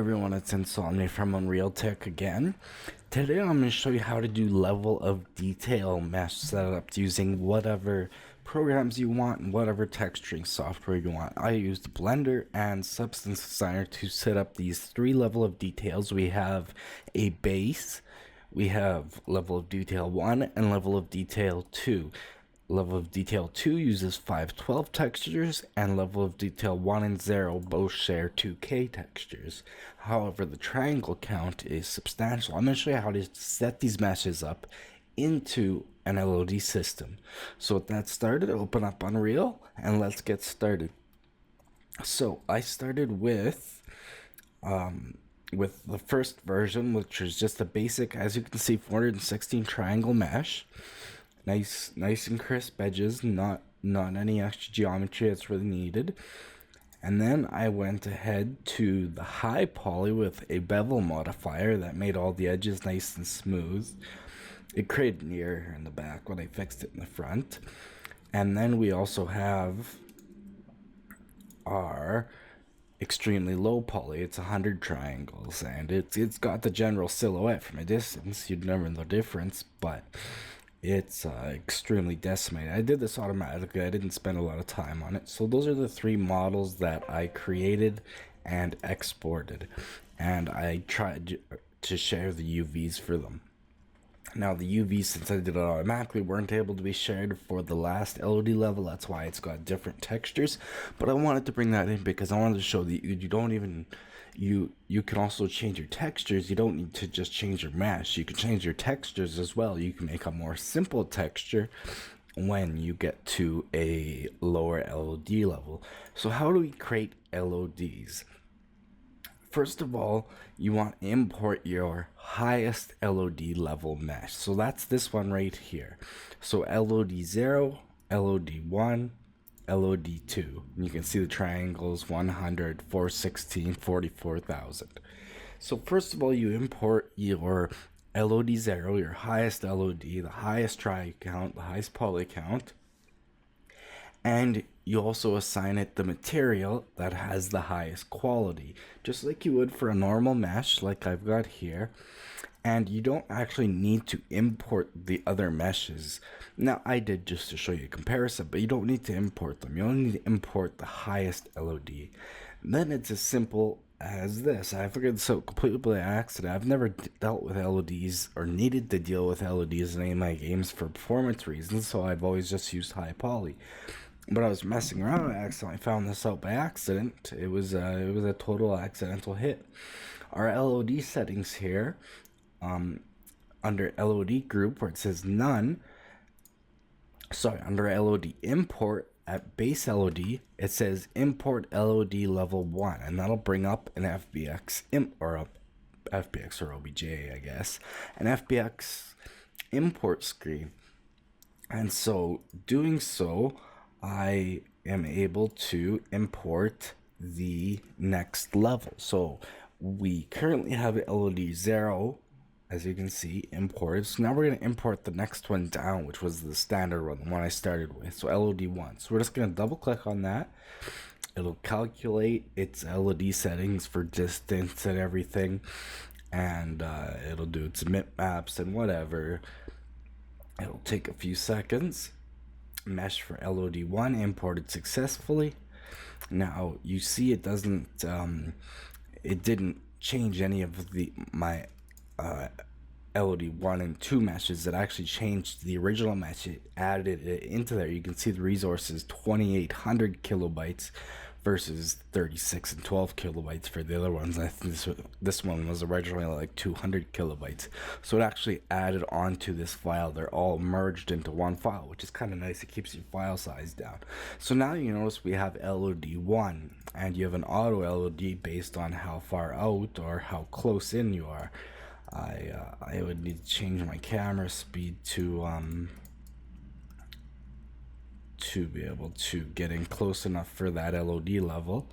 everyone, it's Insomnia from UnrealTek again. Today I'm going to show you how to do level of detail mesh setup using whatever programs you want and whatever texturing software you want. I used Blender and Substance Designer to set up these three level of details. We have a base, we have level of detail 1 and level of detail 2. Level of detail 2 uses 512 textures, and level of detail 1 and 0 both share 2K textures. However, the triangle count is substantial. I'm going to show you how to set these meshes up into an LOD system. So with that started, open up Unreal and let's get started. So I started with the first version, which is just a basic, as you can see, 416 triangle mesh. Nice and crisp edges, not any extra geometry that's really needed. And then I went ahead to the high poly with a bevel modifier that made all the edges nice and smooth. It created an error in the back when I fixed it in the front. And then we also have our extremely low poly. It's 100 triangles, and it's got the general silhouette from a distance. You'd never know the difference, but it's extremely decimated. I did this automatically. I didn't spend a lot of time on it. So those are the three models that I created and exported, and I tried to share the UVs for them. Now the UVs, since I did it automatically, weren't able to be shared for the last LOD level. That's why it's got different textures, but I wanted to bring that in because I wanted to show that you don't even you can also change your textures. You don't need to just change your mesh. You can change your textures as well. You can make a more simple texture when you get to a lower LOD level. So how do we create LODs? First of all, you want to import your highest LOD level mesh. So that's this one right here. So LOD 0, LOD 1, LOD 2. And you can see the triangles 100, 416, 44,000. So first of all, you import your LOD 0, your highest LOD, the highest tri count, the highest poly count. And you also assign it the material that has the highest quality, just like you would for a normal mesh like I've got here. And you don't actually need to import the other meshes. Now, I did just to show you a comparison, but you don't need to import them. You only need to import the highest LOD. Then it's as simple as this. I figured this out completely by accident. I've never dealt with LODs or needed to deal with LODs in any of my games for performance reasons, so I've always just used high poly. But I was messing around and I accidentally found this out by accident. It was a total accidental hit. Our LOD settings here, under LOD group where it says none, under LOD import at base LOD, it says import LOD level 1, and that'll bring up an FBX FBX or OBJ, I guess, an FBX import screen. And so doing so, I am able to import the next level. So we currently have LOD 0, as you can see, imported. So now we're going to import the next one down, which was the standard one, the one I started with. So LOD 1. So we're just going to double click on that. It'll calculate its LOD settings for distance and everything. And it'll do its bitmaps and whatever. It'll take a few seconds. Mesh for LOD 1 imported successfully. Now you see it doesn't it didn't change any of my LOD 1 and 2 meshes. It actually changed the original mesh. It added it into there. You can see the resources 2800 kilobytes versus 36 and 12 kilobytes for the other ones. I think this one was originally like 200 kilobytes. So it actually added onto this file. They're all merged into one file, which is kind of nice. It keeps your file size down. So now you notice we have LOD 1, and you have an auto LOD based on how far out or how close in you are. I would need to change my camera speed to be able to get in close enough for that LOD level,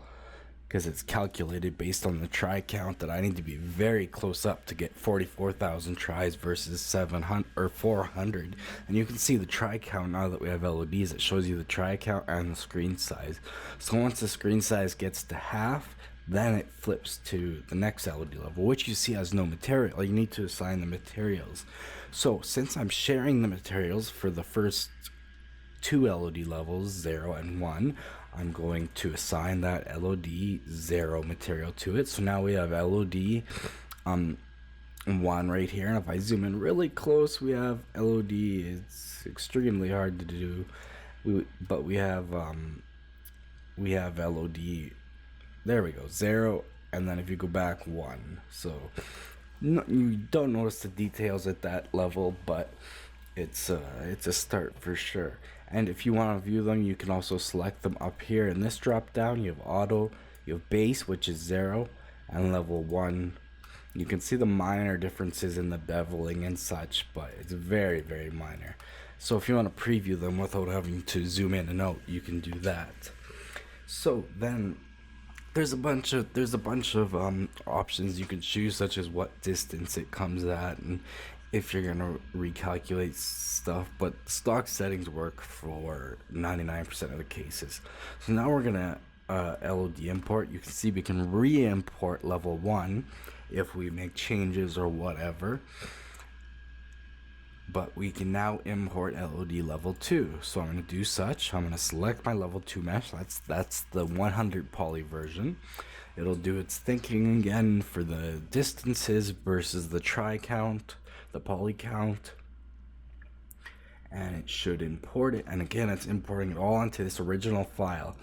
because it's calculated based on the try count that I need to be very close up to get 44,000 tries versus 700 or 400. And you can see the try count now that we have LODs. It shows you the try count and the screen size. So once the screen size gets to half, Then it flips to the next LOD level, which you see has no material. You need to assign the materials. So since I'm sharing the materials for the first two LOD levels, 0 and 1, I'm going to assign that LOD 0 material to it. So now we have LOD 1 right here, and if I zoom in really close, we have LOD. It's extremely hard to do, but we have LOD, there we go, 0, and then if you go back 1. So no, you don't notice the details at that level, but it's a start for sure. And if you want to view them, you can also select them up here in this drop down. You have auto, you have base, which is 0, and level 1. You can see the minor differences in the beveling and such, but it's very, very minor. So if you want to preview them without having to zoom in and out, you can do that. So then there's a bunch of options you can choose, such as what distance it comes at, and if you're gonna recalculate stuff, but stock settings work for 99% of the cases. So now we're gonna LOD import. You can see we can re-import level 1 if we make changes or whatever, but we can now import LOD level 2. So I'm going to do such. I'm going to select my level 2 mesh. That's the 100 poly version. It'll do its thinking again for the distances versus the try count, the poly count, and it should import it. And again, it's importing it all onto this original file.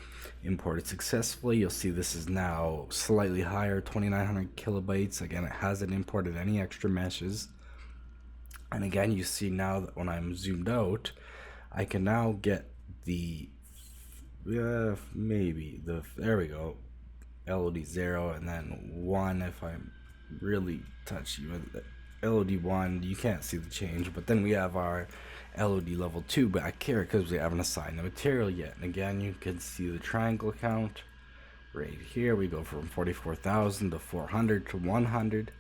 Imported successfully. You'll see this is now slightly higher, 2900 kilobytes. Again, it hasn't imported any extra meshes. And again, you see now that when I'm zoomed out, I can now get the there we go, LOD 0, and then 1 if I'm really touchy with it. LOD 1, you can't see the change, but then we have our LOD level 2 back here because we haven't assigned the material yet. And again, you can see the triangle count right here. We go from 44,000 to 400 to 100.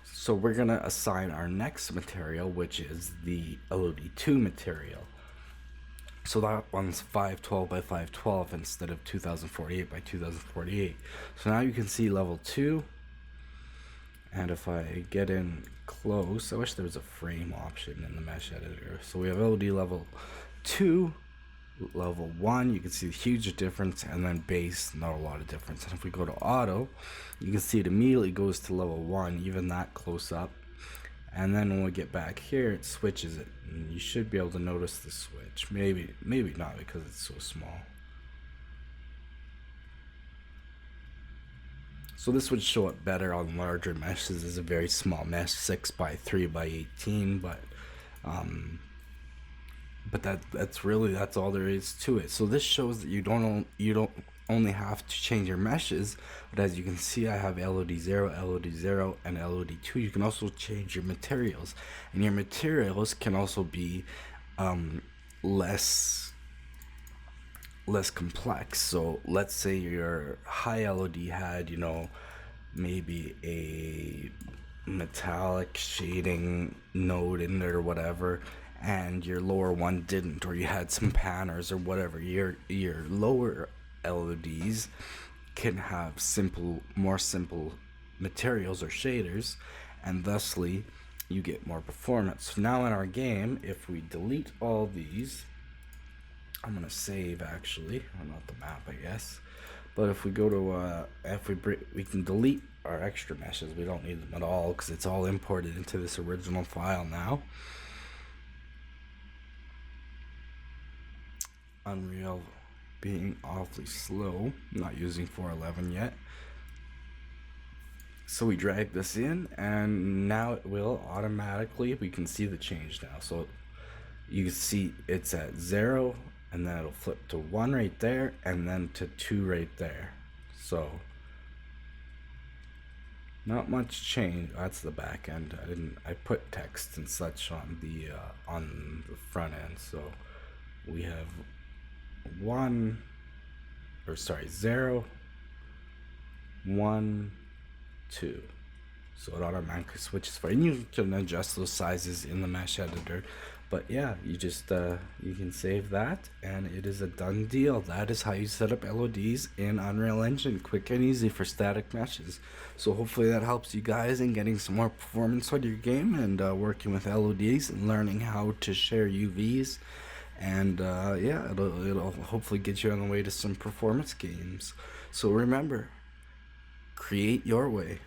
So we're gonna assign our next material, which is the LOD 2 material. So that one's 512 by 512 instead of 2048 by 2048. So now you can see level 2. And if I get in close, I wish there was a frame option in the mesh editor. So we have LOD level 2, level 1, you can see the huge difference, and then base, not a lot of difference. And if we go to auto, you can see it immediately goes to level 1, even that close up. And then when we get back here, it switches it, and you should be able to notice the switch. Maybe not, because it's so small. So this would show up better on larger meshes. This is a very small mesh, 6 by 3 by 18, but that's all there is to it. So this shows that you don't only have to change your meshes, but as you can see, I have LOD 0, LOD 0, and LOD 2. You can also change your materials, and your materials can also be less complex. So let's say your high LOD had, maybe a metallic shading node in there or whatever, and your lower one didn't, or you had some panners or whatever. Your lower LODs can have more simple materials or shaders, and thusly you get more performance. So now in our game, if we delete all these, I'm gonna save actually, not the map, I guess. But if we go to we can delete our extra meshes. We don't need them at all because it's all imported into this original file now. Unreal being awfully slow, not using 411 yet. So we drag this in, and now it will automatically, we can see the change now. So you can see it's at 0, and then it'll flip to 1 right there, and then to 2 right there. So not much change. That's the back end. I put text and such on the front end. So we have 0, 1, 2. So it automatically switches for, and you can adjust those sizes in the mesh editor, But yeah, you just you can save that, and it is a done deal. That is how you set up LODs in Unreal Engine, quick and easy for static meshes. So hopefully that helps you guys in getting some more performance on your game, and working with LODs and learning how to share UVs. And yeah, it'll hopefully get you on the way to some performance games. So remember, create your way.